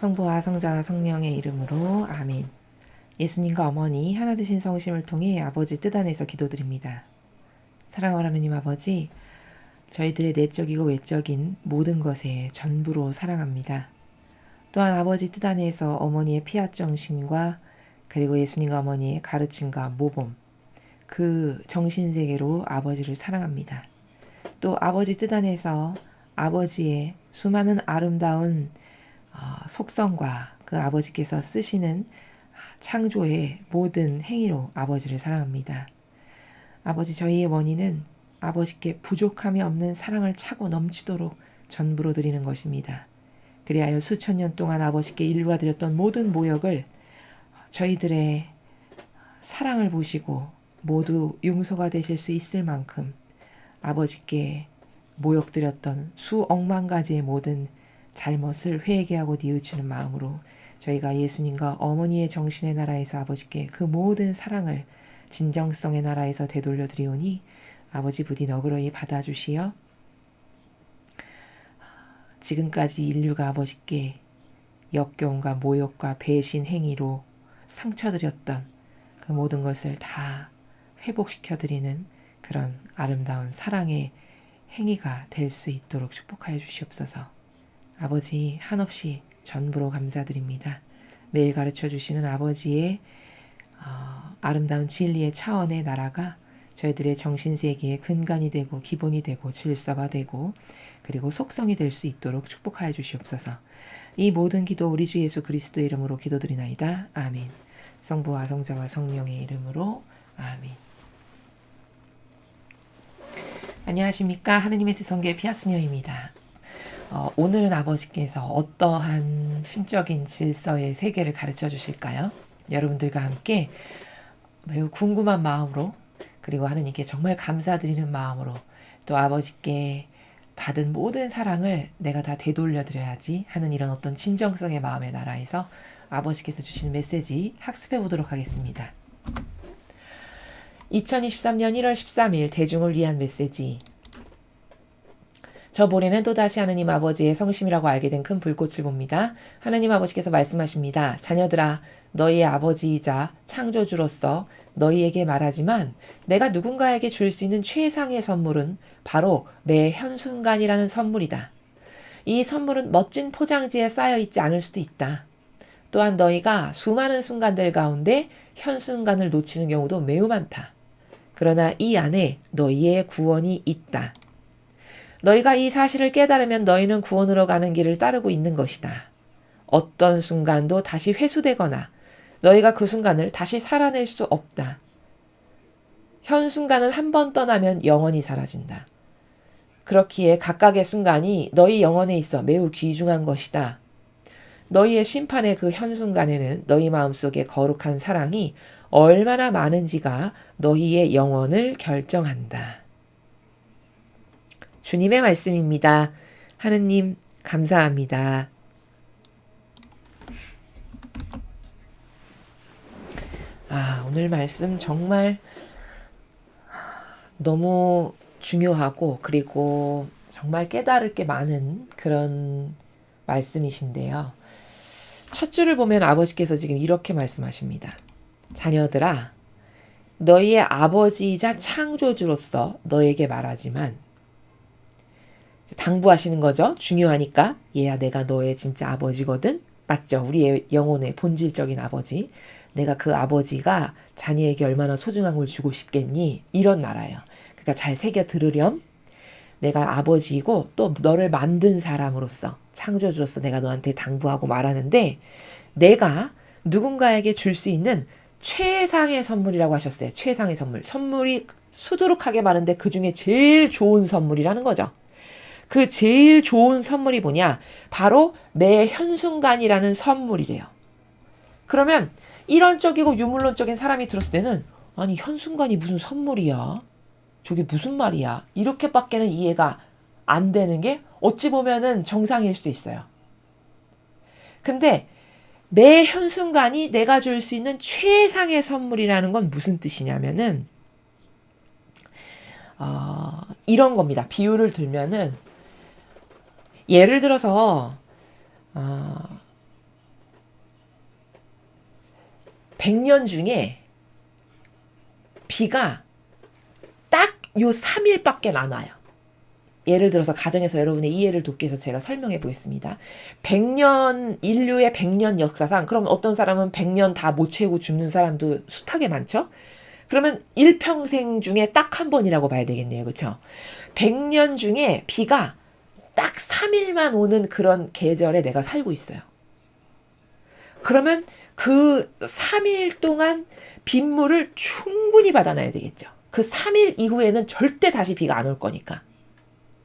성부와 성자와 성령의 이름으로 아멘. 예수님과 어머니 하나 되신 성심을 통해 아버지 뜻 안에서 기도드립니다. 사랑하는 하나님 아버지, 저희들의 내적이고 외적인 모든 것에 전부로 사랑합니다. 또한 아버지 뜻 안에서 어머니의 피앗 정신과 그리고 예수님과 어머니의 가르침과 모범, 그 정신세계로 아버지를 사랑합니다. 또 아버지 뜻 안에서 아버지의 수많은 아름다운 속성과 그 아버지께서 쓰시는 창조의 모든 행위로 아버지를 사랑합니다. 아버지, 저희의 원인은 아버지께 부족함이 없는 사랑을 차고 넘치도록 전부로 드리는 것입니다. 그리하여 수천 년 동안 아버지께 인류가 드렸던 모든 모욕을 저희들의 사랑을 보시고 모두 용서가 되실 수 있을 만큼 아버지께 모욕드렸던 수억만 가지의 모든 잘못을 회개하고 뉘우치는 마음으로 저희가 예수님과 어머니의 정신의 나라에서 아버지께 그 모든 사랑을 진정성의 나라에서 되돌려 드리오니 아버지 부디 너그러이 받아주시어 지금까지 인류가 아버지께 역겨움과 모욕과 배신 행위로 상처드렸던 그 모든 것을 다 회복시켜드리는 그런 아름다운 사랑의 행위가 될 수 있도록 축복하여 주시옵소서. 아버지, 한없이 전부로 감사드립니다. 매일 가르쳐 주시는 아버지의 아름다운 진리의 차원의 나라가 저희들의 정신세계의 근간이 되고 기본이 되고 질서가 되고 그리고 속성이 될 수 있도록 축복하여 주시옵소서. 이 모든 기도 우리 주 예수 그리스도의 이름으로 기도드리나이다. 아멘. 성부와 성자와 성령의 이름으로 아멘. 안녕하십니까. 하느님의 드성교의 피아수녀입니다. 오늘은 아버지께서 어떠한 신적인 질서의 세계를 가르쳐 주실까요? 여러분들과 함께 매우 궁금한 마음으로 그리고 하느님께 정말 감사드리는 마음으로 또 아버지께 받은 모든 사랑을 내가 다 되돌려 드려야지 하는 이런 어떤 진정성의 마음의 나라에서 아버지께서 주시는 메시지 학습해 보도록 하겠습니다. 2023년 1월 13일 대중을 위한 메시지. 저 보리는 또다시 하느님 아버지의 성심이라고 알게 된 큰 불꽃을 봅니다. 하느님 아버지께서 말씀하십니다. 자녀들아, 너희의 아버지이자 창조주로서 너희에게 말하지만 내가 누군가에게 줄 수 있는 최상의 선물은 바로 매 현순간이라는 선물이다. 이 선물은 멋진 포장지에 쌓여 있지 않을 수도 있다. 또한 너희가 수많은 순간들 가운데 현순간을 놓치는 경우도 매우 많다. 그러나 이 안에 너희의 구원이 있다. 너희가 이 사실을 깨달으면 너희는 구원으로 가는 길을 따르고 있는 것이다. 어떤 순간도 다시 회수되거나 너희가 그 순간을 다시 살아낼 수 없다. 현 순간은 한 번 떠나면 영원히 사라진다. 그렇기에 각각의 순간이 너희 영혼에 있어 매우 귀중한 것이다. 너희의 심판의 그 현 순간에는 너희 마음속에 거룩한 사랑이 얼마나 많은지가 너희의 영혼을 결정한다. 주님의 말씀입니다. 하느님 감사합니다. 오늘 말씀 정말 너무 중요하고 그리고 정말 깨달을 게 많은 그런 말씀이신데요. 첫 줄을 보면 아버지께서 지금 이렇게 말씀하십니다. 자녀들아, 너희의 아버지이자 창조주로서 너에게 말하지만 당부하시는 거죠. 중요하니까. 얘야, 내가 너의 진짜 아버지거든. 맞죠? 우리의 영혼의 본질적인 아버지. 내가 그 아버지가 자녀에게 얼마나 소중한 걸 주고 싶겠니? 이런 나라예요. 그러니까 잘 새겨 들으렴. 내가 아버지이고 또 너를 만든 사람으로서 창조주로서 내가 너한테 당부하고 말하는데 내가 누군가에게 줄 수 있는 최상의 선물이라고 하셨어요. 최상의 선물. 선물이 수두룩하게 많은데 그중에 제일 좋은 선물이라는 거죠. 그 제일 좋은 선물이 뭐냐? 바로 매 현순간이라는 선물이래요. 그러면 이론적이고 유물론적인 사람이 들었을 때는 아니 현순간이 무슨 선물이야? 저게 무슨 말이야? 이렇게밖에는 이해가 안 되는 게 어찌 보면은 정상일 수도 있어요. 근데 매 현순간이 내가 줄 수 있는 최상의 선물이라는 건 무슨 뜻이냐면은 이런 겁니다. 비유를 들면은 예를 들어서 100년 중에 비가 딱 요 3일밖에 안 와요. 예를 들어서 가정에서 여러분의 이해를 돕기 위해서 제가 설명해 보겠습니다. 100년, 인류의 100년 역사상, 그럼 어떤 사람은 100년 다 못 채우고 죽는 사람도 숱하게 많죠? 그러면 일평생 중에 딱 한 번이라고 봐야 되겠네요. 그렇죠? 100년 중에 비가 딱 3일만 오는 그런 계절에 내가 살고 있어요. 그러면 그 3일 동안 빗물을 충분히 받아놔야 되겠죠. 그 3일 이후에는 절대 다시 비가 안 올 거니까.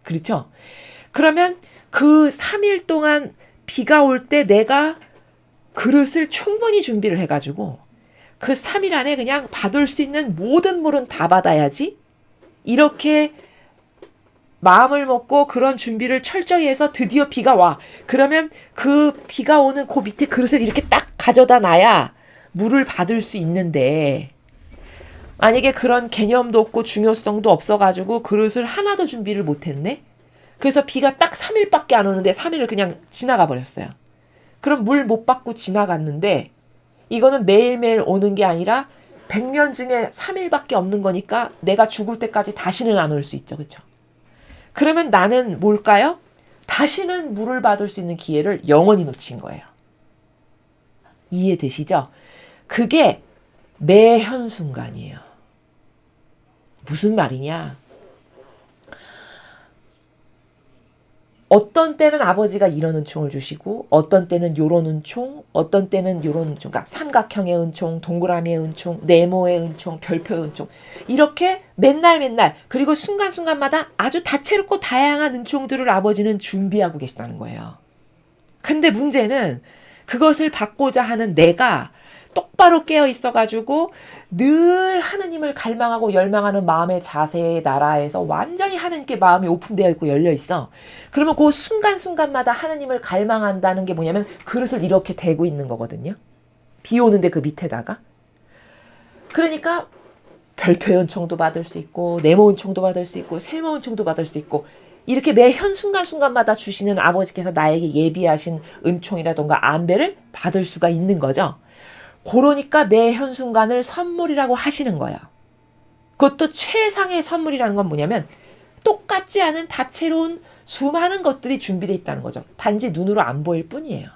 그렇죠? 그러면 그 3일 동안 비가 올 때 내가 그릇을 충분히 준비를 해가지고 그 3일 안에 그냥 받을 수 있는 모든 물은 다 받아야지. 이렇게 마음을 먹고 그런 준비를 철저히 해서 드디어 비가 와. 그러면 그 비가 오는 그 밑에 그릇을 이렇게 딱 가져다 놔야 물을 받을 수 있는데, 만약에 그런 개념도 없고 중요성도 없어가지고 그릇을 하나도 준비를 못했네? 그래서 비가 딱 3일밖에 안 오는데 3일을 그냥 지나가 버렸어요. 그럼 물 못 받고 지나갔는데, 이거는 매일매일 오는 게 아니라 100년 중에 3일밖에 없는 거니까 내가 죽을 때까지 다시는 안 올 수 있죠. 그렇죠? 그러면 나는 뭘까요? 다시는 물을 받을 수 있는 기회를 영원히 놓친 거예요. 이해되시죠? 그게 매현순간이에요. 무슨 말이냐? 어떤 때는 아버지가 이런 은총을 주시고, 어떤 때는 요런 은총, 어떤 때는 요런 은총, 그러니까 삼각형의 은총, 동그라미의 은총, 네모의 은총, 별표의 은총, 이렇게 맨날 그리고 순간순간마다 아주 다채롭고 다양한 은총들을 아버지는 준비하고 계시다는 거예요. 근데 문제는 그것을 받고자 하는 내가 똑바로 깨어 있어가지고 늘 하느님을 갈망하고 열망하는 마음의 자세의 나라에서 완전히 하느님께 마음이 오픈되어 있고 열려 있어. 그러면 그 순간순간마다 하느님을 갈망한다는 게 뭐냐면 그릇을 이렇게 대고 있는 거거든요. 비 오는데 그 밑에다가. 그러니까 별표의 은총도 받을 수 있고, 네모 은총도 받을 수 있고, 세모 은총도 받을 수 있고, 이렇게 매 현 순간순간마다 주시는 아버지께서 나에게 예비하신 은총이라던가 안배를 받을 수가 있는 거죠. 그러니까 매 현순간을 선물이라고 하시는 거예요. 그것도 최상의 선물이라는 건 뭐냐면 똑같지 않은 다채로운 수많은 것들이 준비되어 있다는 거죠. 단지 눈으로 안 보일 뿐이에요.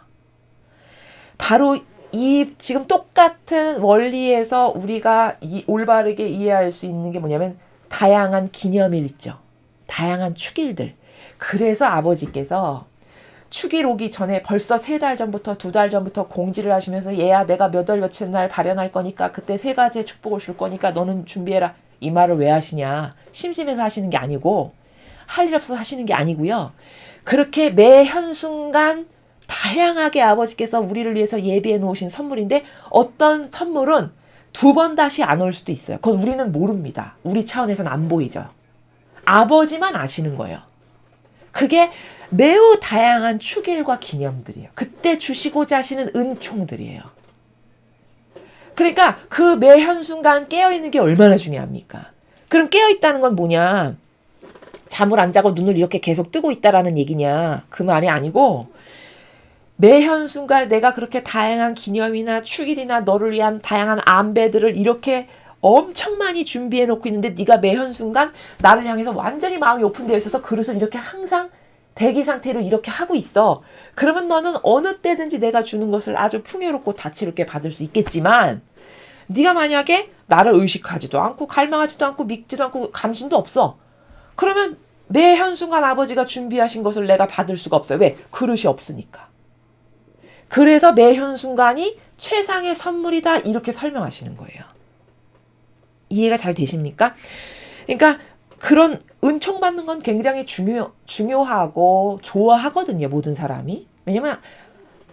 바로 이 지금 똑같은 원리에서 우리가 올바르게 이해할 수 있는 게 뭐냐면 다양한 기념일 있죠. 다양한 축일들. 그래서 아버지께서 축일 오기 전에 벌써 3달 전부터 2달 전부터 공지를 하시면서 얘야 내가 몇 월 며칠 날 발현할 거니까 그때 3가지의 축복을 줄 거니까 너는 준비해라. 이 말을 왜 하시냐. 심심해서 하시는 게 아니고 할 일 없어서 하시는 게 아니고요. 그렇게 매 현순간 다양하게 아버지께서 우리를 위해서 예비해 놓으신 선물인데 어떤 선물은 2번 다시 안 올 수도 있어요. 그건 우리는 모릅니다. 우리 차원에서는 안 보이죠. 아버지만 아시는 거예요. 그게 매우 다양한 축일과 기념들이에요. 그때 주시고자 하시는 은총들이에요. 그러니까 그 매 현순간 깨어있는 게 얼마나 중요합니까? 그럼 깨어있다는 건 뭐냐? 잠을 안 자고 눈을 이렇게 계속 뜨고 있다라는 얘기냐? 그 말이 아니고 매 현순간 내가 그렇게 다양한 기념이나 축일이나 너를 위한 다양한 안배들을 이렇게 엄청 많이 준비해 놓고 있는데 네가 매 현순간 나를 향해서 완전히 마음이 오픈되어 있어서 그릇을 이렇게 항상 대기 상태로 이렇게 하고 있어. 그러면 너는 어느 때든지 내가 주는 것을 아주 풍요롭고 다채롭게 받을 수 있겠지만 네가 만약에 나를 의식하지도 않고 갈망하지도 않고 믿지도 않고 감신도 없어. 그러면 매 현순간 아버지가 준비하신 것을 내가 받을 수가 없어요. 왜? 그릇이 없으니까. 그래서 매 현순간이 최상의 선물이다 이렇게 설명하시는 거예요. 이해가 잘 되십니까? 그러니까 그런 은총 받는 건 굉장히 중요하고 좋아하거든요. 모든 사람이. 왜냐면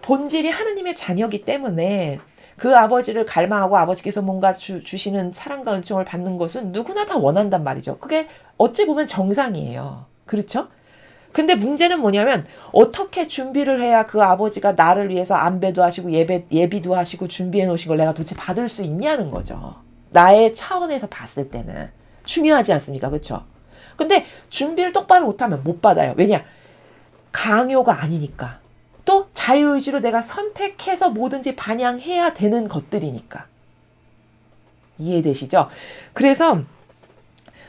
본질이 하나님의 자녀이기 때문에 그 아버지를 갈망하고 아버지께서 뭔가 주시는 사랑과 은총을 받는 것은 누구나 다 원한단 말이죠. 그게 어찌 보면 정상이에요. 그렇죠? 근데 문제는 뭐냐면 어떻게 준비를 해야 그 아버지가 나를 위해서 안배도 하시고 예비도 하시고 준비해 놓으신 걸 내가 도대체 받을 수 있냐는 거죠. 나의 차원에서 봤을 때는 중요하지 않습니까? 그렇죠? 근데 준비를 똑바로 못하면 못 받아요. 왜냐? 강요가 아니니까. 또 자유의지로 내가 선택해서 뭐든지 반영해야 되는 것들이니까. 이해되시죠? 그래서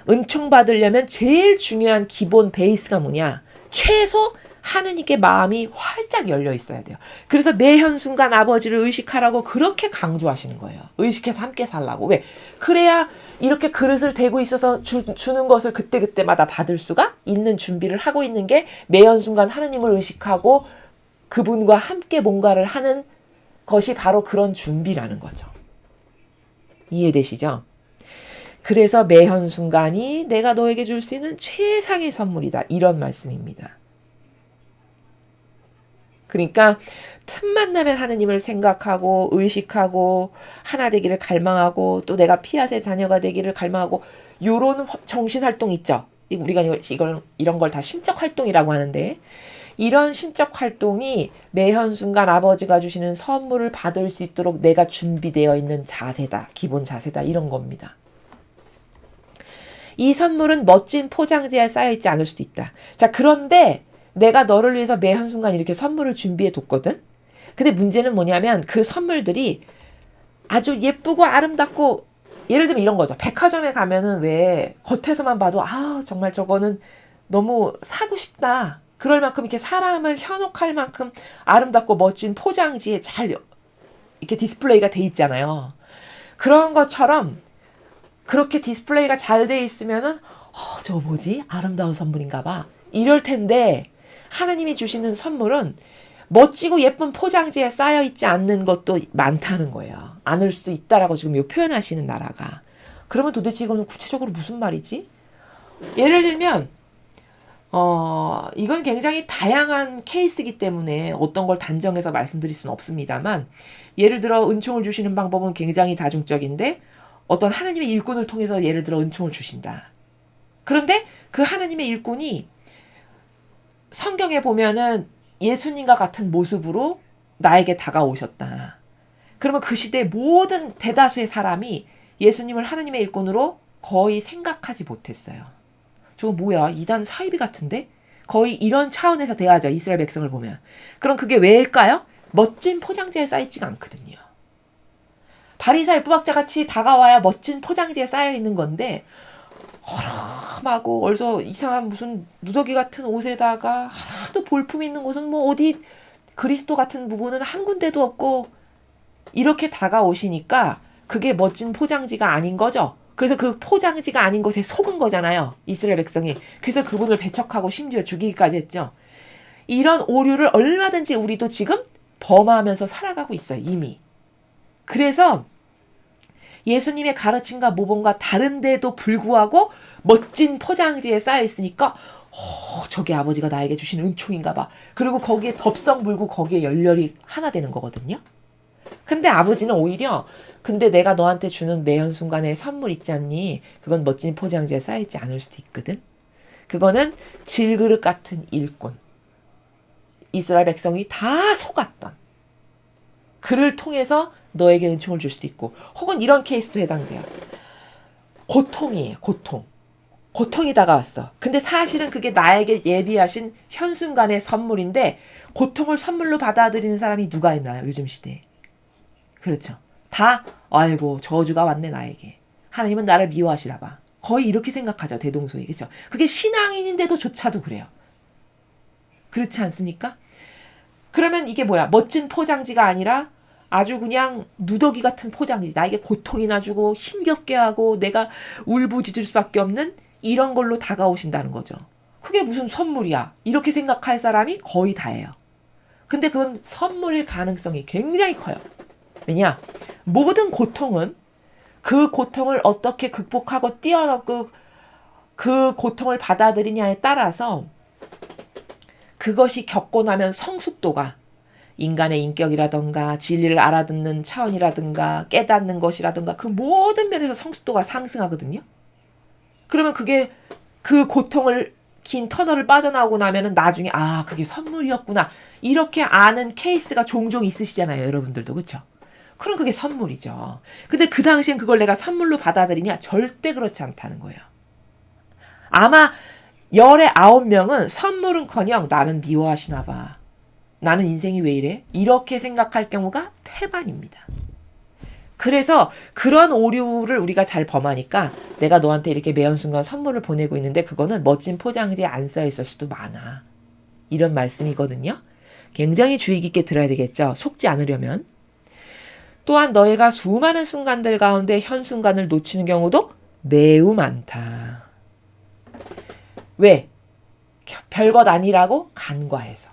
은총 받으려면 제일 중요한 기본 베이스가 뭐냐? 최소 하느님께 마음이 활짝 열려 있어야 돼요. 그래서 매 현순간 아버지를 의식하라고 그렇게 강조하시는 거예요. 의식해서 함께 살라고. 왜? 그래야 이렇게 그릇을 대고 있어서 주는 것을 그때그때마다 받을 수가 있는 준비를 하고 있는 게 매 현순간 하느님을 의식하고 그분과 함께 뭔가를 하는 것이 바로 그런 준비라는 거죠. 이해되시죠? 그래서 매 현순간이 내가 너에게 줄 수 있는 최상의 선물이다. 이런 말씀입니다. 그러니까 틈만 나면 하느님을 생각하고 의식하고 하나 되기를 갈망하고 또 내가 피앗의 자녀가 되기를 갈망하고 요런 정신활동 있죠. 우리가 이런 걸 다 신적 활동이라고 하는데 이런 신적 활동이 매 현순간 아버지가 주시는 선물을 받을 수 있도록 내가 준비되어 있는 자세다. 기본 자세다. 이런 겁니다. 이 선물은 멋진 포장지에 쌓여있지 않을 수도 있다. 자, 그런데 내가 너를 위해서 매 한순간 이렇게 선물을 준비해 뒀거든? 근데 문제는 뭐냐면 그 선물들이 아주 예쁘고 아름답고 예를 들면 이런 거죠. 백화점에 가면은 왜 겉에서만 봐도 정말 저거는 너무 사고 싶다. 그럴 만큼 이렇게 사람을 현혹할 만큼 아름답고 멋진 포장지에 잘 이렇게 디스플레이가 돼 있잖아요. 그런 것처럼 그렇게 디스플레이가 잘 돼 있으면은 저거 뭐지? 아름다운 선물인가 봐. 이럴 텐데 하나님이 주시는 선물은 멋지고 예쁜 포장지에 쌓여있지 않는 것도 많다는 거예요. 않을 수도 있다라고 지금 요 표현하시는 나라가. 그러면 도대체 이거는 구체적으로 무슨 말이지? 예를 들면 이건 굉장히 다양한 케이스이기 때문에 어떤 걸 단정해서 말씀드릴 수는 없습니다만 예를 들어 은총을 주시는 방법은 굉장히 다중적인데 어떤 하나님의 일꾼을 통해서 예를 들어 은총을 주신다. 그런데 그 하나님의 일꾼이 성경에 보면은 예수님과 같은 모습으로 나에게 다가오셨다. 그러면 그 시대의 모든 대다수의 사람이 예수님을 하나님의 일꾼으로 거의 생각하지 못했어요. 저거 뭐야? 이단 사이비 같은데? 거의 이런 차원에서 대하죠. 이스라엘 백성을 보면. 그럼 그게 왜일까요? 멋진 포장지에 쌓이지가 않거든요. 바리새인 율법학자같이 다가와야 멋진 포장지에 쌓여있는 건데 허름하고 어디서 이상한 무슨 누더기 같은 옷에다가 하나도 볼품 있는 곳은 뭐 어디 그리스도 같은 부분은 한 군데도 없고 이렇게 다가오시니까 그게 멋진 포장지가 아닌 거죠. 그래서 그 포장지가 아닌 것에 속은 거잖아요. 이스라엘 백성이. 그래서 그분을 배척하고 심지어 죽이기까지 했죠. 이런 오류를 얼마든지 우리도 지금 범하면서 살아가고 있어요. 이미. 그래서 예수님의 가르침과 모범과 다른데도 불구하고 멋진 포장지에 쌓여있으니까 저게 아버지가 나에게 주신 은총인가 봐. 그리고 거기에 덥석 물고 거기에 열렬히 하나 되는 거거든요. 근데 아버지는 오히려 근데 내가 너한테 주는 매 한순간에 선물 있지 않니? 그건 멋진 포장지에 쌓여있지 않을 수도 있거든. 그거는 질그릇 같은 일꾼. 이스라엘 백성이 다 속았던 그를 통해서 너에게 은총을 줄 수도 있고 혹은 이런 케이스도 해당돼요. 고통이에요. 고통이 다가왔어. 근데 사실은 그게 나에게 예비하신 현순간의 선물인데 고통을 선물로 받아들이는 사람이 누가 있나요? 요즘 시대에. 그렇죠. 다 아이고 저주가 왔네 나에게. 하나님은 나를 미워하시나 봐. 거의 이렇게 생각하죠. 대동소이. 그렇죠. 그게 신앙인인데도 조차도 그래요. 그렇지 않습니까? 그러면 이게 뭐야? 멋진 포장지가 아니라 아주 그냥 누더기 같은 포장지. 나에게 고통이나 주고 힘겹게 하고 내가 울부짖을 수밖에 없는 이런 걸로 다가오신다는 거죠. 그게 무슨 선물이야. 이렇게 생각할 사람이 거의 다예요. 근데 그건 선물일 가능성이 굉장히 커요. 왜냐? 모든 고통은 그 고통을 어떻게 극복하고 뛰어넘고 그 고통을 받아들이냐에 따라서 그것이 겪고 나면 성숙도가 인간의 인격이라든가 진리를 알아듣는 차원이라든가 깨닫는 것이라든가 그 모든 면에서 성숙도가 상승하거든요. 그러면 그게 그 고통을 긴 터널을 빠져나오고 나면은 나중에 그게 선물이었구나 이렇게 아는 케이스가 종종 있으시잖아요. 여러분들도. 그렇죠? 그럼 그게 선물이죠. 근데 그 당시엔 그걸 내가 선물로 받아들이냐? 절대 그렇지 않다는 거예요. 아마 10의 9명은 선물은커녕 나는 미워하시나 봐. 나는 인생이 왜 이래? 이렇게 생각할 경우가 태반입니다. 그래서 그런 오류를 우리가 잘 범하니까 내가 너한테 이렇게 매연순간 선물을 보내고 있는데 그거는 멋진 포장지에 안 쌓여있을 수도 많아. 이런 말씀이거든요. 굉장히 주의 깊게 들어야 되겠죠. 속지 않으려면. 또한 너희가 수많은 순간들 가운데 현 순간을 놓치는 경우도 매우 많다. 왜? 별것 아니라고 간과해서.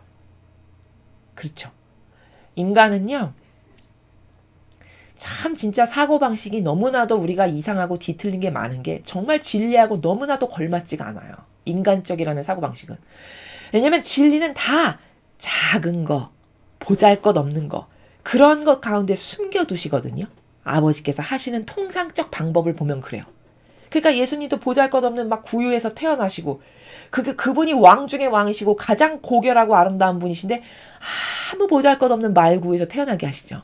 그렇죠. 인간은요. 참 진짜 사고방식이 너무나도 우리가 이상하고 뒤틀린 게 많은 게 정말 진리하고 너무나도 걸맞지가 않아요. 인간적이라는 사고방식은. 왜냐면 진리는 다 작은 거, 보잘것없는 거, 그런 것 가운데 숨겨두시거든요. 아버지께서 하시는 통상적 방법을 보면 그래요. 그러니까 예수님도 보잘것없는 막 구유에서 태어나시고 그분이 왕 중에 왕이시고 가장 고결하고 아름다운 분이신데 아무 보잘것없는 말구에서 태어나게 하시죠.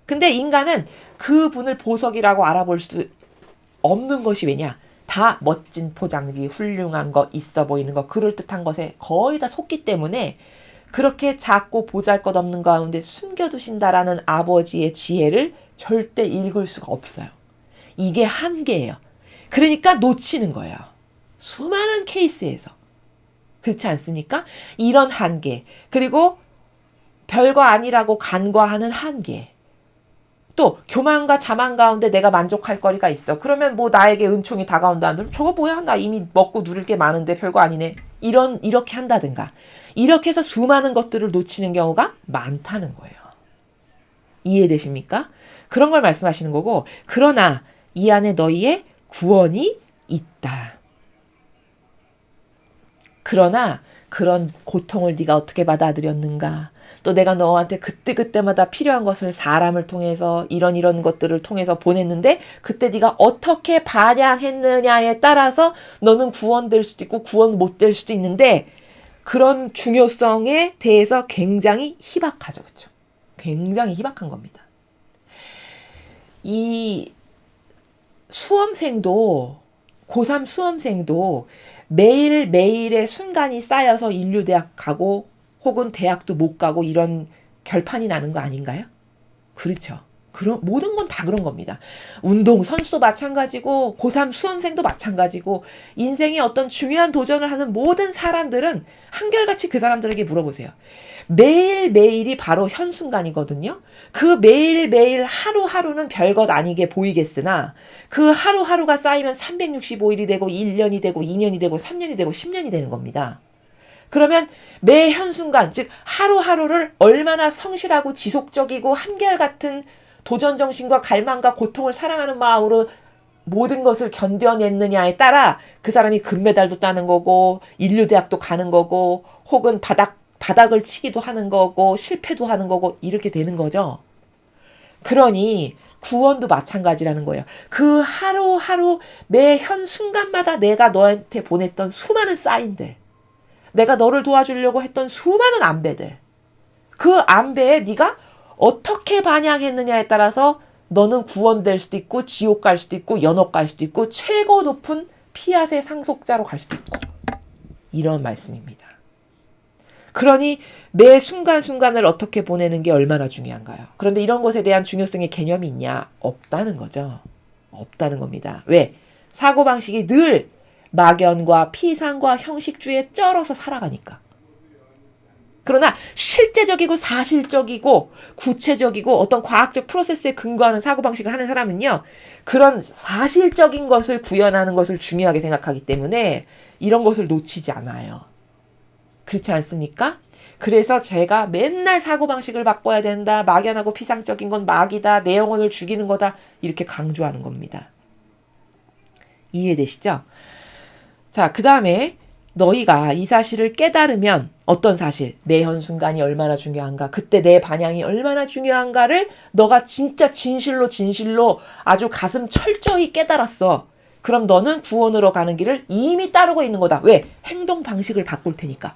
근데 인간은 그분을 보석이라고 알아볼 수 없는 것이 왜냐? 다 멋진 포장지, 훌륭한 것, 있어 보이는 것, 그럴듯한 것에 거의 다 속기 때문에 그렇게 작고 보잘것없는 가운데 숨겨두신다라는 아버지의 지혜를 절대 읽을 수가 없어요. 이게 한계예요. 그러니까 놓치는 거예요. 수많은 케이스에서. 그렇지 않습니까? 이런 한계, 그리고 별거 아니라고 간과하는 한계, 또 교만과 자만 가운데 내가 만족할 거리가 있어. 그러면 뭐 나에게 은총이 다가온다는데 저거 뭐야? 나 이미 먹고 누릴 게 많은데 별거 아니네. 이렇게 한다든가. 이렇게 해서 수많은 것들을 놓치는 경우가 많다는 거예요. 이해되십니까? 그런 걸 말씀하시는 거고, 그러나 이 안에 너희의 구원이 있다. 그러나 그런 고통을 네가 어떻게 받아들였는가? 또 내가 너한테 그때그때마다 필요한 것을 사람을 통해서 이런 것들을 통해서 보냈는데 그때 네가 어떻게 반응했느냐에 따라서 너는 구원될 수도 있고 구원 못 될 수도 있는데 그런 중요성에 대해서 굉장히 희박하죠. 그렇죠? 굉장히 희박한 겁니다. 이 수험생도 고3 수험생도 매일매일의 순간이 쌓여서 인류대학 가고 혹은 대학도 못 가고 이런 결판이 나는 거 아닌가요? 그렇죠. 모든 건 다 그런 겁니다. 운동 선수도 마찬가지고 고3 수험생도 마찬가지고 인생의 어떤 중요한 도전을 하는 모든 사람들은 한결같이 그 사람들에게 물어보세요. 매일매일이 바로 현 순간이거든요. 그 매일매일 하루하루는 별것 아니게 보이겠으나 그 하루하루가 쌓이면 365일이 되고 1년이 되고 2년이 되고 3년이 되고 10년이 되는 겁니다. 그러면 매 현순간, 즉 하루하루를 얼마나 성실하고 지속적이고 한결같은 도전정신과 갈망과 고통을 사랑하는 마음으로 모든 것을 견뎌냈느냐에 따라 그 사람이 금메달도 따는 거고 인류대학도 가는 거고 혹은 바닥을 치기도 하는 거고 실패도 하는 거고 이렇게 되는 거죠. 그러니 구원도 마찬가지라는 거예요. 그 하루하루 매 현순간마다 내가 너한테 보냈던 수많은 사인들, 내가 너를 도와주려고 했던 수많은 안배들, 그 안배에 네가 어떻게 반응했느냐에 따라서 너는 구원될 수도 있고 지옥 갈 수도 있고 연옥 갈 수도 있고 최고 높은 피앗의 상속자로 갈 수도 있고 이런 말씀입니다. 그러니 매 순간순간을 어떻게 보내는 게 얼마나 중요한가요? 그런데 이런 것에 대한 중요성의 개념이 있냐? 없다는 거죠. 없다는 겁니다. 왜? 사고방식이 늘 막연과 피상과 형식주의에 쩔어서 살아가니까. 그러나 실제적이고 사실적이고 구체적이고 어떤 과학적 프로세스에 근거하는 사고방식을 하는 사람은요. 그런 사실적인 것을 구현하는 것을 중요하게 생각하기 때문에 이런 것을 놓치지 않아요. 그렇지 않습니까? 그래서 제가 맨날 사고방식을 바꿔야 된다. 막연하고 피상적인 건 막이다. 내 영혼을 죽이는 거다. 이렇게 강조하는 겁니다. 이해되시죠? 자, 그 다음에 너희가 이 사실을 깨달으면 어떤 사실, 매 현순간이 얼마나 중요한가, 그때 내 반향이 얼마나 중요한가를 너가 진짜 진실로 아주 가슴 철저히 깨달았어. 그럼 너는 구원으로 가는 길을 이미 따르고 있는 거다. 왜? 행동 방식을 바꿀 테니까.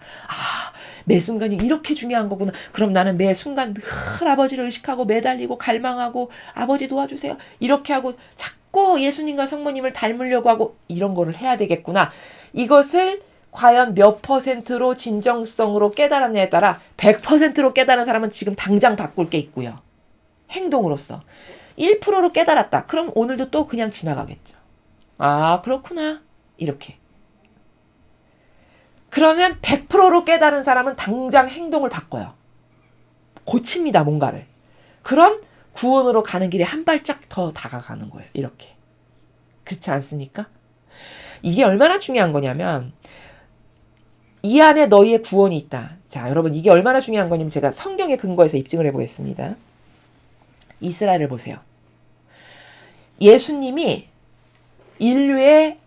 매 순간이 이렇게 중요한 거구나. 그럼 나는 매 순간 늘 아버지를 의식하고 매달리고 갈망하고 아버지 도와주세요. 이렇게 하고 자꾸 예수님과 성모님을 닮으려고 하고 이런 거를 해야 되겠구나. 이것을 과연 몇 %로 진정성으로 깨달았냐에 따라 100%로 깨달은 사람은 지금 당장 바꿀 게 있고요. 행동으로서. 1%로 깨달았다. 그럼 오늘도 또 그냥 지나가겠죠. 아, 그렇구나. 이렇게. 그러면 100%로 깨달은 사람은 당장 행동을 바꿔요. 고칩니다, 뭔가를. 그럼 구원으로 가는 길에 한 발짝 더 다가가는 거예요. 이렇게. 그렇지 않습니까? 이게 얼마나 중요한 거냐면 이 안에 너희의 구원이 있다. 자, 여러분 이게 얼마나 중요한 거냐면 제가 성경에 근거해서 입증을 해보겠습니다. 이스라엘을 보세요. 예수님이 인류에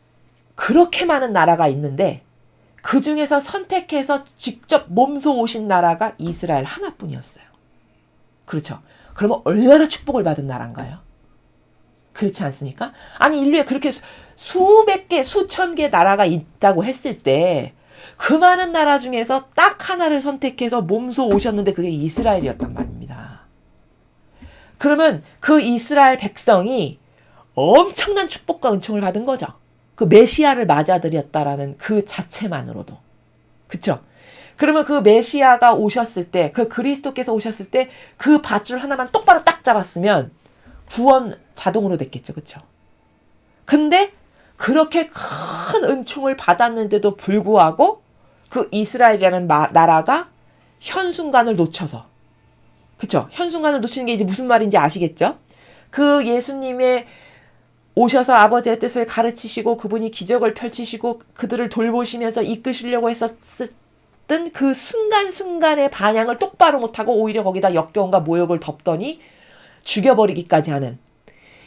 그렇게 많은 나라가 있는데 그 중에서 선택해서 직접 몸소 오신 나라가 이스라엘 하나뿐이었어요. 그렇죠. 그러면 얼마나 축복을 받은 나라인가요? 그렇지 않습니까? 아니 인류에 그렇게 수백 개, 수천 개 나라가 있다고 했을 때 그 많은 나라 중에서 딱 하나를 선택해서 몸소 오셨는데 그게 이스라엘이었단 말입니다. 그러면 그 이스라엘 백성이 엄청난 축복과 은총을 받은 거죠. 그 메시아를 맞아들였다라는 그 자체만으로도. 그쵸? 그러면 그 메시아가 오셨을 때, 그 그리스도께서 오셨을 때 그 밧줄 하나만 똑바로 딱 잡았으면 구원 자동으로 됐겠죠. 그쵸? 근데 그렇게 큰 은총을 받았는데도 불구하고 그 이스라엘이라는 나라가 현순간을 놓쳐서, 그쵸? 현순간을 놓치는 게 이제 무슨 말인지 아시겠죠? 그 예수님의 오셔서 아버지의 뜻을 가르치시고 그분이 기적을 펼치시고 그들을 돌보시면서 이끄시려고 했었던 그 순간순간의 반향을 똑바로 못하고 오히려 거기다 역겨움과 모욕을 덮더니 죽여버리기까지 하는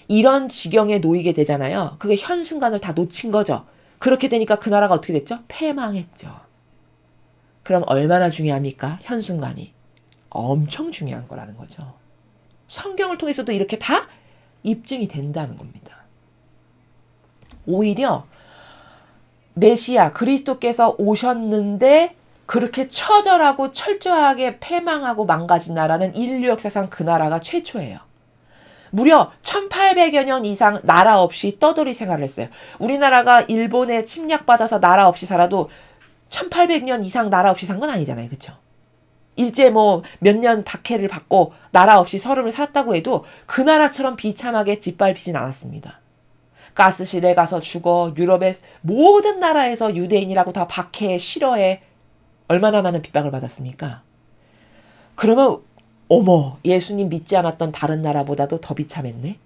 이런 지경에 놓이게 되잖아요. 그게 현순간을 다 놓친 거죠. 그렇게 되니까 그 나라가 어떻게 됐죠? 패망했죠. 그럼 얼마나 중요합니까? 현순간이. 엄청 중요한 거라는 거죠. 성경을 통해서도 이렇게 다 입증이 된다는 겁니다. 오히려 메시아 그리스도께서 오셨는데 그렇게 처절하고 철저하게 패망하고 망가진 나라는 인류 역사상 그 나라가 최초예요. 무려 1800여 년 이상 나라 없이 떠돌이 생활을 했어요. 우리나라가 일본에 침략받아서 나라 없이 살아도 1800년 이상 나라 없이 산 건 아니잖아요. 그렇죠? 일제 뭐 몇 년 박해를 받고 나라 없이 서름을 살았다고 해도 그 나라처럼 비참하게 짓밟히진 않았습니다. 가스실에 가서 죽어 유럽의 모든 나라에서 유대인이라고 다 박해, 싫어해 얼마나 많은 핍박을 받았습니까? 그러면 어머 예수님 믿지 않았던 다른 나라보다도 더 비참했네?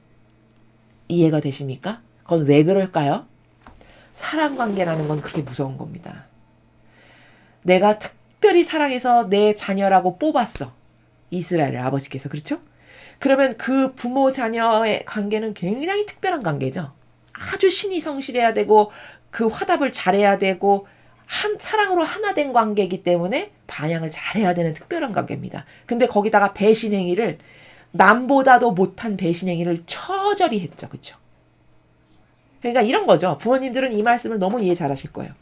이해가 되십니까? 그건 왜 그럴까요? 사랑관계라는 건 그렇게 무서운 겁니다. 내가 특별히 사랑해서 내 자녀라고 뽑았어. 이스라엘의 아버지께서. 그렇죠? 그러면 그 부모 자녀의 관계는 굉장히 특별한 관계죠. 아주 신이 성실해야 되고 그 화답을 잘해야 되고 사랑으로 하나 된 관계이기 때문에 반향을 잘해야 되는 특별한 관계입니다. 근데 거기다가 배신 행위를 남보다도 못한 배신 행위를 처절히 했죠. 그렇죠? 그러니까 이런 거죠. 부모님들은 이 말씀을 너무 이해 잘하실 거예요.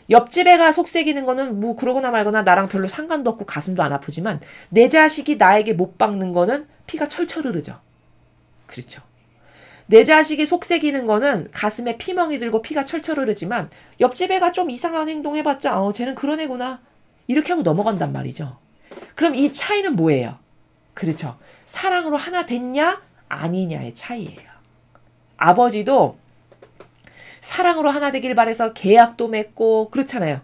옆집 애가 속삭이는 거는 뭐 그러거나 말거나 나랑 별로 상관도 없고 가슴도 안 아프지만 내 자식이 나에게 못 박는 거는 피가 철철 흐르죠. 그렇죠. 내 자식이 속삭이는 거는 가슴에 피멍이 들고 피가 철철 흐르지만 옆집 애가 좀 이상한 행동 해봤자 쟤는 그런 애구나 이렇게 하고 넘어간단 말이죠. 그럼 이 차이는 뭐예요? 그렇죠. 사랑으로 하나 됐냐 아니냐의 차이예요. 아버지도 사랑으로 하나 되길 바래서 계약도 맺고 그렇잖아요.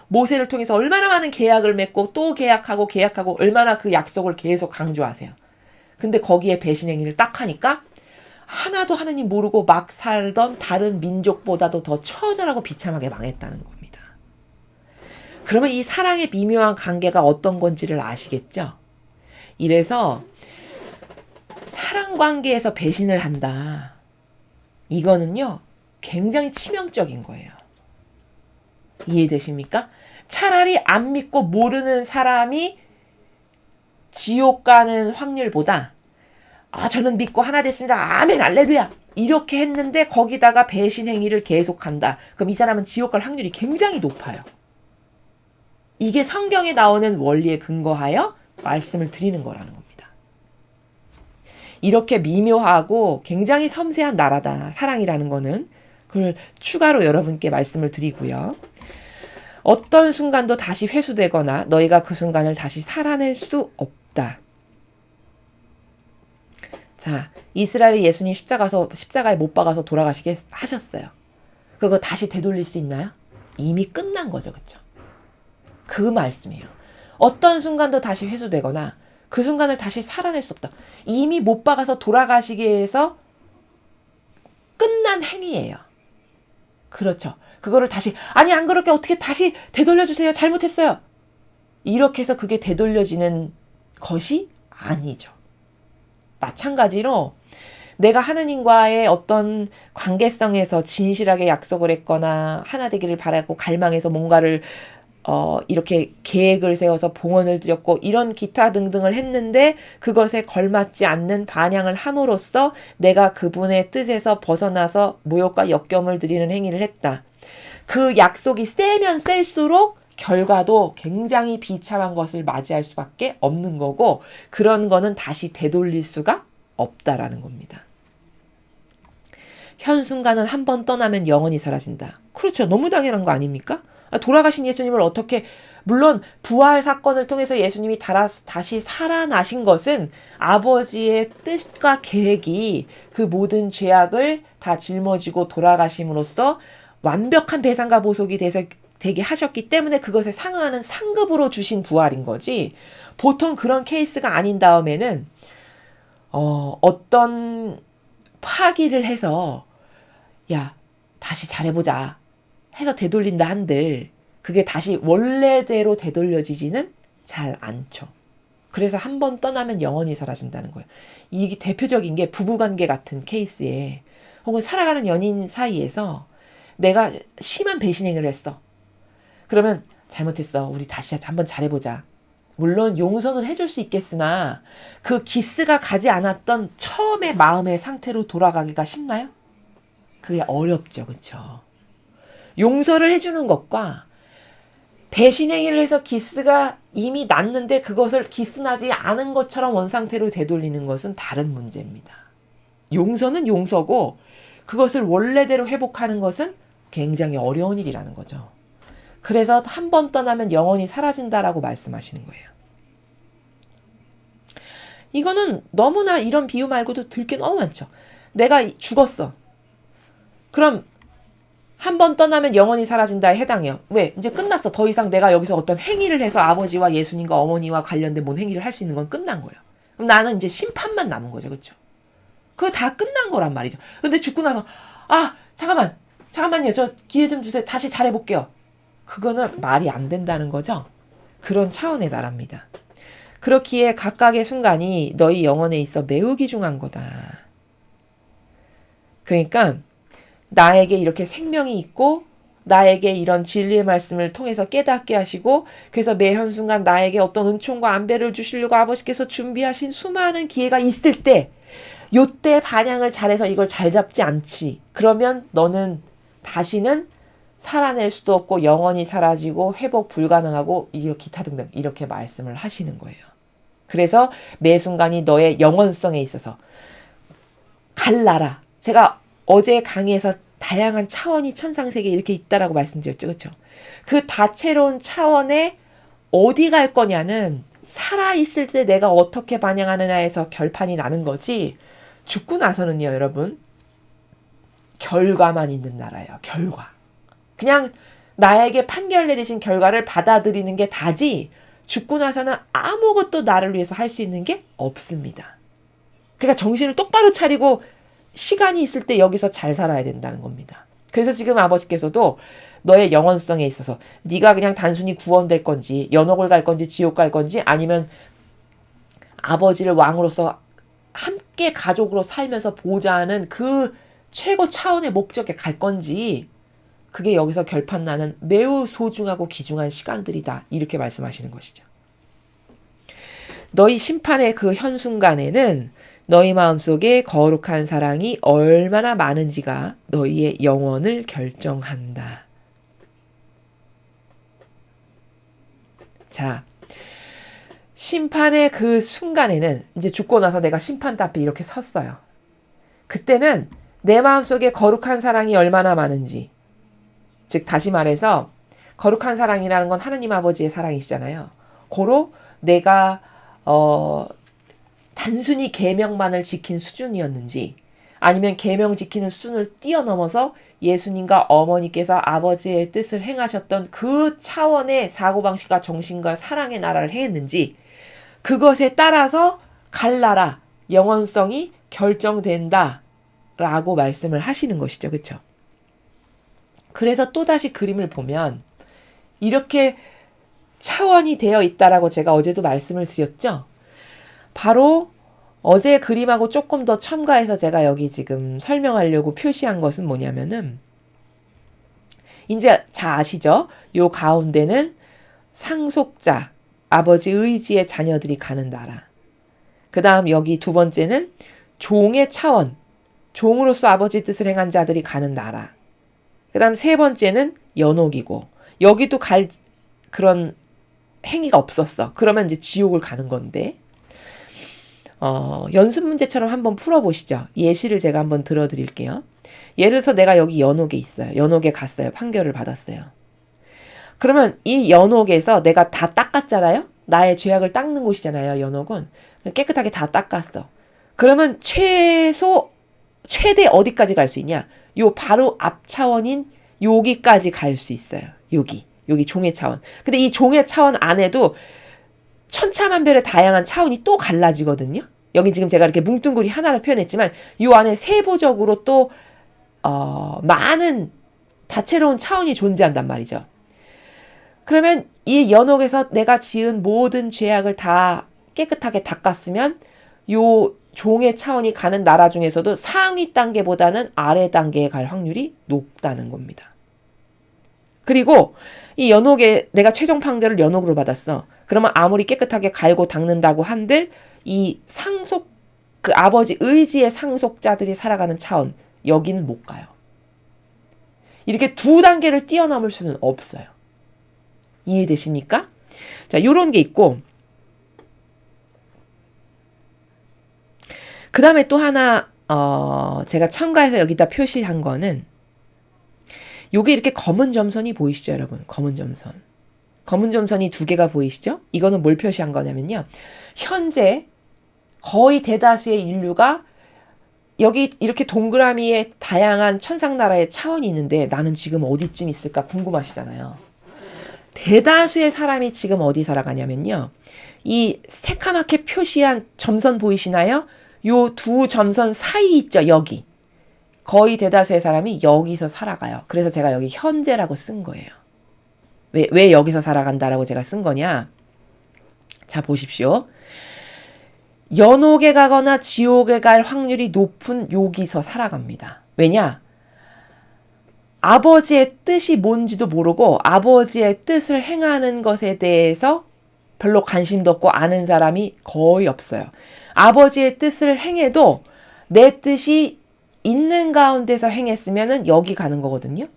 모세를 통해서 얼마나 많은 계약을 맺고 또 계약하고 얼마나 그 약속을 계속 강조하세요. 근데 거기에 배신 행위를 딱 하니까 하나도 하느님 모르고 막 살던 다른 민족보다도 더 처절하고 비참하게 망했다는 겁니다. 그러면 이 사랑의 미묘한 관계가 어떤 건지를 아시겠죠? 이래서 사랑 관계에서 배신을 한다. 이거는요. 굉장히 치명적인 거예요. 이해되십니까? 차라리 안 믿고 모르는 사람이 지옥 가는 확률보다 저는 믿고 하나 됐습니다. 아멘 할렐루야. 이렇게 했는데 거기다가 배신 행위를 계속한다. 그럼 이 사람은 지옥 갈 확률이 굉장히 높아요. 이게 성경에 나오는 원리에 근거하여 말씀을 드리는 거라는 겁니다. 이렇게 미묘하고 굉장히 섬세한 나라다. 사랑이라는 거는. 그걸 추가로 여러분께 말씀을 드리고요. 어떤 순간도 다시 회수되거나 너희가 그 순간을 다시 살아낼 수 없다. 자, 이스라엘이 예수님 십자가에 못 박아서 돌아가시게 하셨어요. 그거 다시 되돌릴 수 있나요? 이미 끝난 거죠. 그쵸? 그 말씀이에요. 어떤 순간도 다시 회수되거나 그 순간을 다시 살아낼 수 없다. 이미 못 박아서 돌아가시게 해서 끝난 행위예요. 그렇죠. 그거를 다시 아니 안 그렇게 어떻게 다시 되돌려주세요. 잘못했어요. 이렇게 해서 그게 되돌려지는 것이 아니죠. 마찬가지로 내가 하느님과의 어떤 관계성에서 진실하게 약속을 했거나 하나 되기를 바라고 갈망해서 뭔가를 이렇게 계획을 세워서 봉헌을 드렸고 이런 기타 등등을 했는데 그것에 걸맞지 않는 반향을 함으로써 내가 그분의 뜻에서 벗어나서 모욕과 역경을 드리는 행위를 했다. 그 약속이 세면 셀수록 결과도 굉장히 비참한 것을 맞이할 수밖에 없는 거고 그런 거는 다시 되돌릴 수가 없다라는 겁니다. 현 순간은 한 번 떠나면 영원히 사라진다. 그렇죠. 너무 당연한 거 아닙니까? 돌아가신 예수님을 어떻게 물론 부활 사건을 통해서 예수님이 다시 살아나신 것은 아버지의 뜻과 계획이 그 모든 죄악을 다 짊어지고 돌아가심으로써 완벽한 배상과 보속이 되게 하셨기 때문에 그것에 상응하는 상급으로 주신 부활인 거지. 보통 그런 케이스가 아닌 다음에는 어떤 파기를 해서 야 다시 잘해보자 해서 되돌린다 한들 그게 다시 원래대로 되돌려지지는 잘 않죠. 그래서 한 번 떠나면 영원히 사라진다는 거예요. 이게 대표적인 게 부부관계 같은 케이스에 혹은 살아가는 연인 사이에서 내가 심한 배신행위를 했어. 그러면 잘못했어. 우리 다시 한번 잘해보자. 물론 용서는 해줄 수 있겠으나 그 기스가 가지 않았던 처음의 마음의 상태로 돌아가기가 쉽나요? 그게 어렵죠. 그렇죠? 용서를 해주는 것과 배신행위를 해서 기스가 이미 났는데 그것을 기스나지 않은 것처럼 원상태로 되돌리는 것은 다른 문제입니다. 용서는 용서고 그것을 원래대로 회복하는 것은 굉장히 어려운 일이라는 거죠. 그래서 한 번 떠나면 영원히 사라진다라고 말씀하시는 거예요. 이거는 너무나 이런 비유 말고도 들 게 너무 많죠. 내가 죽었어. 그럼 한 번 떠나면 영원히 사라진다에 해당해요. 왜? 이제 끝났어. 더 이상 내가 여기서 어떤 행위를 해서 아버지와 예수님과 어머니와 관련된 뭔 행위를 할 수 있는 건 끝난 거예요. 그럼 나는 이제 심판만 남은 거죠. 그렇죠? 그거 다 끝난 거란 말이죠. 근데 죽고 나서 잠깐만요. 저 기회 좀 주세요. 다시 잘해볼게요. 그거는 말이 안 된다는 거죠. 그런 차원의 나라입니다. 그렇기에 각각의 순간이 너희 영혼에 있어 매우 귀중한 거다. 그러니까 나에게 이렇게 생명이 있고 나에게 이런 진리의 말씀을 통해서 깨닫게 하시고 그래서 매 현순간 나에게 어떤 은총과 안배를 주시려고 아버지께서 준비하신 수많은 기회가 있을 때 요때 반향을 잘해서 이걸 잘 잡지 않지. 그러면 너는 다시는 살아낼 수도 없고 영원히 사라지고 회복 불가능하고 기타 등등 이렇게 말씀을 하시는 거예요. 그래서 매 순간이 너의 영원성에 있어서 갈라라. 제가 어제 강의에서 다양한 차원이 천상세계에 이렇게 있다라고 말씀드렸죠. 그렇죠? 그 다채로운 차원에 어디 갈 거냐는 살아있을 때 내가 어떻게 반영하느냐에서 결판이 나는 거지 죽고 나서는요. 여러분 결과만 있는 나라예요. 결과. 그냥 나에게 판결 내리신 결과를 받아들이는 게 다지 죽고 나서는 아무것도 나를 위해서 할 수 있는 게 없습니다. 그러니까 정신을 똑바로 차리고 시간이 있을 때 여기서 잘 살아야 된다는 겁니다. 그래서 지금 아버지께서도 너의 영원성에 있어서 네가 그냥 단순히 구원될 건지 연옥을 갈 건지 지옥 갈 건지 아니면 아버지를 왕으로서 함께 가족으로 살면서 보좌하는 그 최고 차원의 목적에 갈 건지 그게 여기서 결판 나는 매우 소중하고 귀중한 시간들이다. 이렇게 말씀하시는 것이죠. 너희 심판의 그 현순간에는 너희 마음속에 거룩한 사랑이 얼마나 많은지가 너희의 영혼을 결정한다. 자, 심판의 그 순간에는 이제 죽고 나서 내가 심판대 앞에 이렇게 섰어요. 그때는 내 마음속에 거룩한 사랑이 얼마나 많은지 즉 다시 말해서 거룩한 사랑이라는 건 하나님 아버지의 사랑이시잖아요. 고로 내가 단순히 계명만을 지킨 수준이었는지 아니면 계명 지키는 수준을 뛰어넘어서 예수님과 어머니께서 아버지의 뜻을 행하셨던 그 차원의 사고방식과 정신과 사랑의 나라를 행했는지 그것에 따라서 갈나라, 영원성이 결정된다 라고 말씀을 하시는 것이죠. 그렇죠? 그래서 또다시 그림을 보면 이렇게 차원이 되어 있다라고 제가 어제도 말씀을 드렸죠. 바로 어제 그림하고 조금 더 첨가해서 제가 여기 지금 설명하려고 표시한 것은 뭐냐면은 이제 잘 아시죠? 요 가운데는 상속자, 아버지 의지의 자녀들이 가는 나라. 그 다음 여기 두 번째는 종의 차원, 종으로서 아버지 뜻을 행한 자들이 가는 나라. 그 다음 세 번째는 연옥이고 여기도 갈 그런 행위가 없었어. 그러면 이제 지옥을 가는 건데 연습 문제처럼 한번 풀어보시죠. 예시를 제가 한번 들어드릴게요. 예를 들어서 내가 여기 연옥에 있어요. 연옥에 갔어요. 판결을 받았어요. 그러면 이 연옥에서 내가 다 닦았잖아요. 나의 죄악을 닦는 곳이잖아요. 연옥은. 깨끗하게 다 닦았어. 그러면 최대 어디까지 갈 수 있냐? 요 바로 앞 차원인 여기까지 갈 수 있어요. 여기 종의 차원. 근데 이 종의 차원 안에도 천차만별의 다양한 차원이 또 갈라지거든요. 여기 지금 제가 이렇게 뭉뚱그리 하나를 표현했지만 이 안에 세부적으로 또 많은 다채로운 차원이 존재한단 말이죠. 그러면 이 연옥에서 내가 지은 모든 죄악을 다 깨끗하게 닦았으면 요 종의 차원이 가는 나라 중에서도 상위 단계보다는 아래 단계에 갈 확률이 높다는 겁니다. 그리고 이 연옥에 내가 최종 판결을 연옥으로 받았어. 그러면 아무리 깨끗하게 갈고 닦는다고 한들 이 그 아버지 의지의 상속자들이 살아가는 차원 여기는 못 가요. 이렇게 두 단계를 뛰어넘을 수는 없어요. 이해되십니까? 자, 요런 게 있고 그 다음에 또 하나 제가 첨가해서 여기다 표시한 거는 요게 이렇게 검은 점선이 보이시죠, 여러분? 검은 점선. 검은 점선이 두 개가 보이시죠? 이거는 뭘 표시한 거냐면요. 현재 거의 대다수의 인류가 여기 이렇게 동그라미에 다양한 천상나라의 차원이 있는데 나는 지금 어디쯤 있을까 궁금하시잖아요. 대다수의 사람이 지금 어디 살아가냐면요. 이 새카맣게 표시한 점선 보이시나요? 요 두 점선 사이 있죠, 여기. 거의 대다수의 사람이 여기서 살아가요. 그래서 제가 여기 현재라고 쓴 거예요. 왜 여기서 살아간다라고 제가 쓴 거냐? 자, 보십시오. 연옥에 가거나 지옥에 갈 확률이 높은 여기서 살아갑니다. 왜냐? 아버지의 뜻이 뭔지도 모르고 아버지의 뜻을 행하는 것에 대해서 별로 관심도 없고 아는 사람이 거의 없어요. 아버지의 뜻을 행해도 내 뜻이 있는 가운데서 행했으면은 여기 가는 거거든요.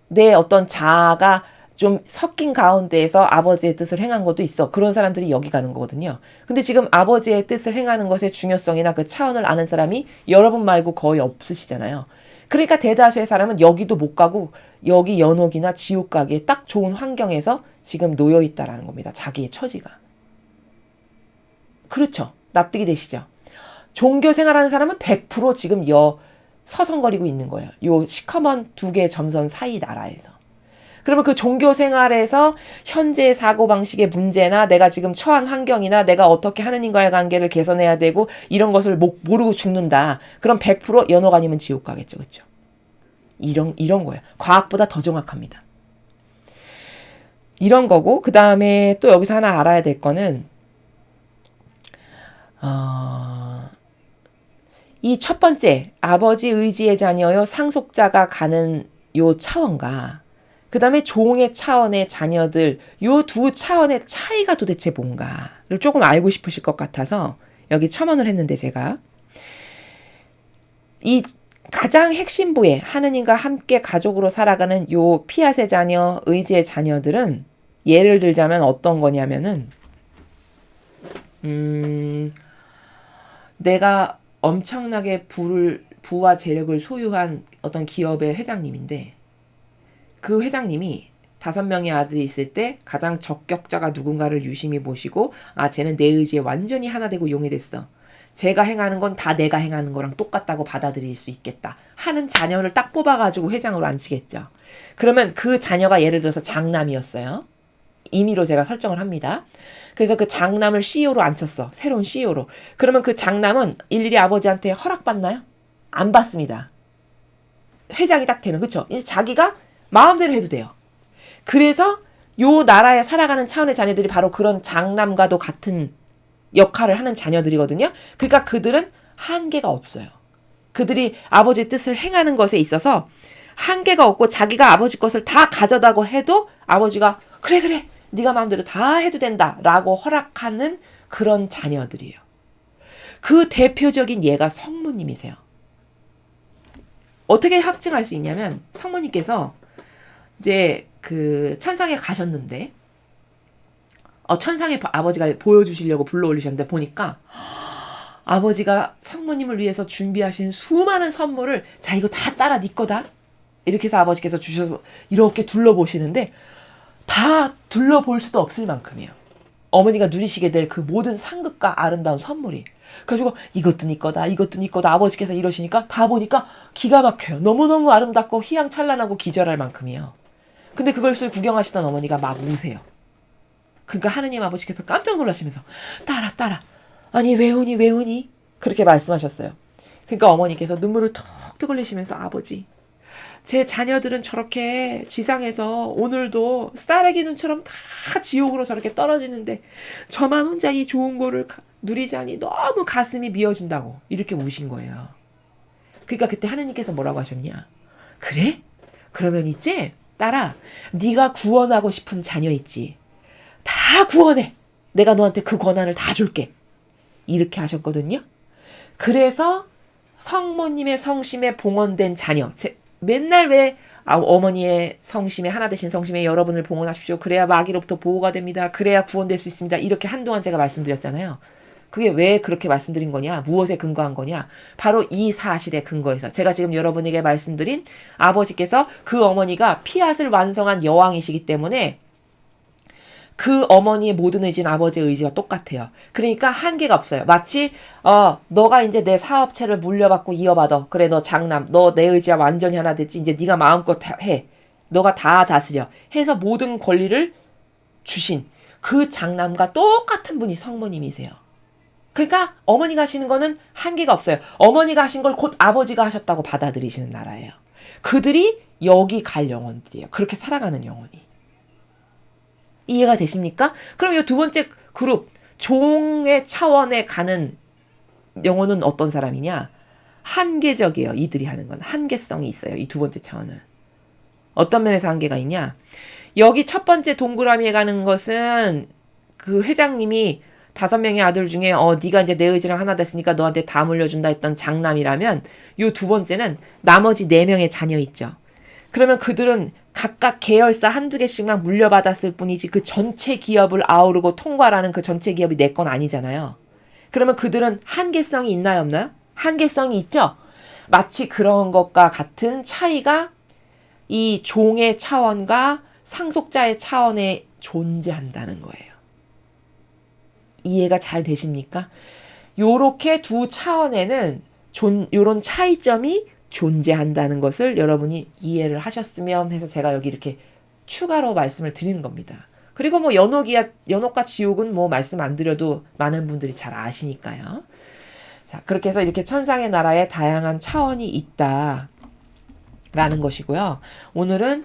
내 어떤 자아가 좀 섞인 가운데에서 아버지의 뜻을 행한 것도 있어. 그런 사람들이 여기 가는 거거든요. 근데 지금 아버지의 뜻을 행하는 것의 중요성이나 그 차원을 아는 사람이 여러분 말고 거의 없으시잖아요. 그러니까 대다수의 사람은 여기도 못 가고 여기 연옥이나 지옥 가기에 딱 좋은 환경에서 지금 놓여 있다라는 겁니다. 자기의 처지가. 그렇죠. 납득이 되시죠? 종교 생활하는 사람은 100% 지금 서성거리고 있는 거예요. 요 시커먼 두 개의 점선 사이 나라에서. 그러면 그 종교 생활에서 현재의 사고방식의 문제나 내가 지금 처한 환경이나 내가 어떻게 하느님과의 관계를 개선해야 되고 이런 것을 모르고 죽는다. 그럼 100% 연옥 아니면 지옥 가겠죠. 그렇죠? 이런 거예요. 과학보다 더 정확합니다. 이런 거고 그 다음에 또 여기서 하나 알아야 될 거는 이 첫 번째 아버지 의지의 자녀요 상속자가 가는 요 차원과 그 다음에 종의 차원의 자녀들 요 두 차원의 차이가 도대체 뭔가를 조금 알고 싶으실 것 같아서 여기 첨언을 했는데 제가 이 가장 핵심부에 하느님과 함께 가족으로 살아가는 요 피앗의 자녀, 의지의 자녀들은 예를 들자면 어떤 거냐면은 내가 엄청나게 부와 재력을 소유한 어떤 기업의 회장님인데 그 회장님이 5명의 아들이 있을 때 가장 적격자가 누군가를 유심히 보시고 쟤는 내 의지에 완전히 하나 되고 용이 됐어. 제가 행하는 건 다 내가 행하는 거랑 똑같다고 받아들일 수 있겠다 하는 자녀를 딱 뽑아가지고 회장으로 앉히겠죠. 그러면 그 자녀가 예를 들어서 장남이었어요. 임의로 제가 설정을 합니다. 그래서 그 장남을 CEO로 앉혔어. 새로운 CEO로. 그러면 그 장남은 일일이 아버지한테 허락받나요? 안 받습니다. 회장이 딱 되면. 그쵸? 이제 자기가 마음대로 해도 돼요. 그래서 요 나라에 살아가는 차원의 자녀들이 바로 그런 장남과도 같은 역할을 하는 자녀들이거든요. 그러니까 그들은 한계가 없어요. 그들이 아버지의 뜻을 행하는 것에 있어서 한계가 없고 자기가 아버지 것을 다 가져다고 해도 아버지가 그래 네가 마음대로 다 해도 된다 라고 허락하는 그런 자녀들이에요. 그 대표적인 예가 성모님이세요. 어떻게 확증할 수 있냐면 성모님께서 이제 그 천상에 가셨는데 천상에 아버지가 보여주시려고 불러올리셨는데 보니까 아버지가 성모님을 위해서 준비하신 수많은 선물을 자 이거 다 따라 네 거다 이렇게 해서 아버지께서 주셔서 이렇게 둘러보시는데 다 둘러볼 수도 없을 만큼이에요. 어머니가 누리시게 될 그 모든 상급과 아름다운 선물이. 그래가지고 이것도 네 거다 이것도 네 거다 아버지께서 이러시니까 다 보니까 기가 막혀요. 너무너무 아름답고 휘황찬란하고 기절할 만큼이에요. 근데 그걸 구경하시던 어머니가 막 우세요. 그러니까 하느님 아버지께서 깜짝 놀라시면서 따라 아니 왜 우니 그렇게 말씀하셨어요. 그러니까 어머니께서 눈물을 툭툭 흘리시면서 아버지 제 자녀들은 저렇게 지상에서 오늘도 쌀아기 눈처럼 다 지옥으로 저렇게 떨어지는데 저만 혼자 이 좋은 거를 누리자니 너무 가슴이 미어진다고 이렇게 우신 거예요. 그러니까 그때 하느님께서 뭐라고 하셨냐. 그래? 그러면 있지? 딸아 네가 구원하고 싶은 자녀 있지? 다 구원해. 내가 너한테 그 권한을 다 줄게. 이렇게 하셨거든요. 그래서 성모님의 성심에 봉헌된 자녀. 맨날 왜 어머니의 성심에 하나 되신 성심에 여러분을 봉헌하십시오. 그래야 마귀로부터 보호가 됩니다. 그래야 구원될 수 있습니다. 이렇게 한동안 제가 말씀드렸잖아요. 그게 왜 그렇게 말씀드린 거냐? 무엇에 근거한 거냐? 바로 이 사실에 근거해서 제가 지금 여러분에게 말씀드린 아버지께서 그 어머니가 피앗을 완성한 여왕이시기 때문에 그 어머니의 모든 의지는 아버지의 의지와 똑같아요. 그러니까 한계가 없어요. 마치 너가 이제 내 사업체를 물려받고 이어받아. 그래 너 장남. 너 내 의지와 완전히 하나 됐지. 이제 네가 마음껏 해. 너가 다 다스려. 해서 모든 권리를 주신 그 장남과 똑같은 분이 성모님이세요. 그러니까 어머니가 하시는 거는 한계가 없어요. 어머니가 하신 걸 곧 아버지가 하셨다고 받아들이시는 나라예요. 그들이 여기 갈 영혼들이에요. 그렇게 살아가는 영혼이. 이해가 되십니까? 그럼 이 두 번째 그룹 종의 차원에 가는 영혼은 어떤 사람이냐? 한계적이에요. 이들이 하는 건 한계성이 있어요. 이 두 번째 차원은. 어떤 면에서 한계가 있냐? 여기 첫 번째 동그라미에 가는 것은 그 회장님이 5명의 아들 중에 네가 이제 내 의지랑 하나 됐으니까 너한테 다 물려준다 했던 장남이라면 요 두 번째는 나머지 4명의 자녀 있죠. 그러면 그들은 각각 계열사 한두 개씩만 물려받았을 뿐이지 그 전체 기업을 아우르고 통과라는 그 전체 기업이 내 건 아니잖아요. 그러면 그들은 한계성이 있나요 없나요? 한계성이 있죠. 마치 그런 것과 같은 차이가 이 종의 차원과 상속자의 차원에 존재한다는 거예요. 이해가 잘 되십니까? 요렇게 두 차원에는 요런 차이점이 존재한다는 것을 여러분이 이해를 하셨으면 해서 제가 여기 이렇게 추가로 말씀을 드리는 겁니다. 그리고 뭐 연옥과 지옥은 뭐 말씀 안 드려도 많은 분들이 잘 아시니까요. 자, 그렇게 해서 이렇게 천상의 나라에 다양한 차원이 있다라는 것이고요. 오늘은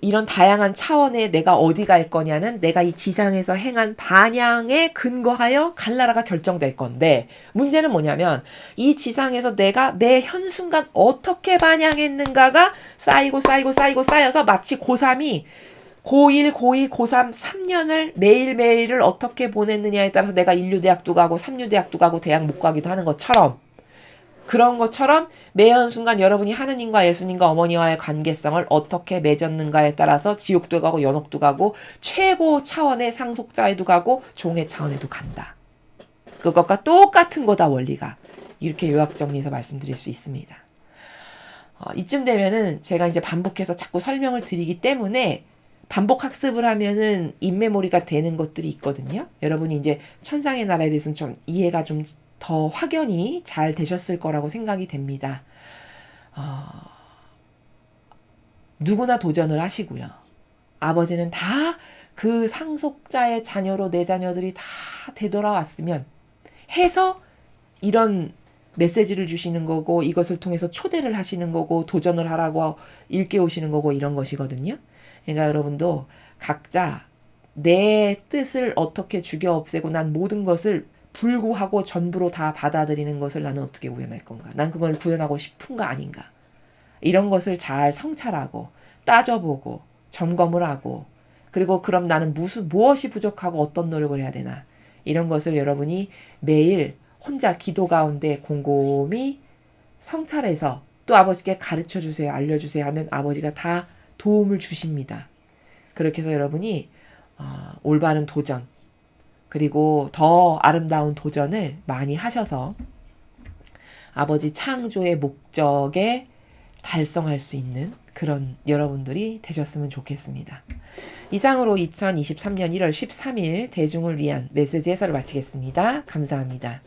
이런 다양한 차원에 내가 어디 갈 거냐는 내가 이 지상에서 행한 반향에 근거하여 갈 나라가 결정될 건데, 문제는 뭐냐면 이 지상에서 내가 매 현순간 어떻게 반향했는가가 쌓여서 마치 고3이 고1, 고2, 고3, 3년을 매일매일을 어떻게 보냈느냐에 따라서 내가 인류대학도 가고 삼류대학도 가고 대학 못 가기도 하는 것처럼, 그런 것처럼 매 현순간 여러분이 하느님과 예수님과 어머니와의 관계성을 어떻게 맺었는가에 따라서 지옥도 가고 연옥도 가고 최고 차원의 상속자에도 가고 종의 차원에도 간다. 그것과 똑같은 거다 원리가. 이렇게 요약 정리해서 말씀드릴 수 있습니다. 이쯤 되면은 제가 이제 반복해서 자꾸 설명을 드리기 때문에 반복 학습을 하면은 인메모리가 되는 것들이 있거든요. 여러분이 이제 천상의 나라에 대해서는 좀 이해가 좀 더 확연히 잘 되셨을 거라고 생각이 됩니다. 누구나 도전을 하시고요. 아버지는 다 그 상속자의 자녀로 내 자녀들이 다 되돌아왔으면 해서 이런 메시지를 주시는 거고 이것을 통해서 초대를 하시는 거고 도전을 하라고 일깨우시는 거고 이런 것이거든요. 그러니까 여러분도 각자 내 뜻을 어떻게 죽여 없애고 난 모든 것을 불구하고 전부로 다 받아들이는 것을 나는 어떻게 구현할 건가? 난 그걸 구현하고 싶은가 아닌가? 이런 것을 잘 성찰하고 따져보고 점검을 하고 그리고 그럼 나는 무엇이 부족하고 어떤 노력을 해야 되나? 이런 것을 여러분이 매일 혼자 기도 가운데 곰곰이 성찰해서 또 아버지께 가르쳐 주세요, 알려주세요 하면 아버지가 다 도움을 주십니다. 그렇게 해서 여러분이 올바른 도전 그리고 더 아름다운 도전을 많이 하셔서 아버지 창조의 목적에 달성할 수 있는 그런 여러분들이 되셨으면 좋겠습니다. 이상으로 2023년 1월 13일 대중을 위한 메시지 해설을 마치겠습니다. 감사합니다.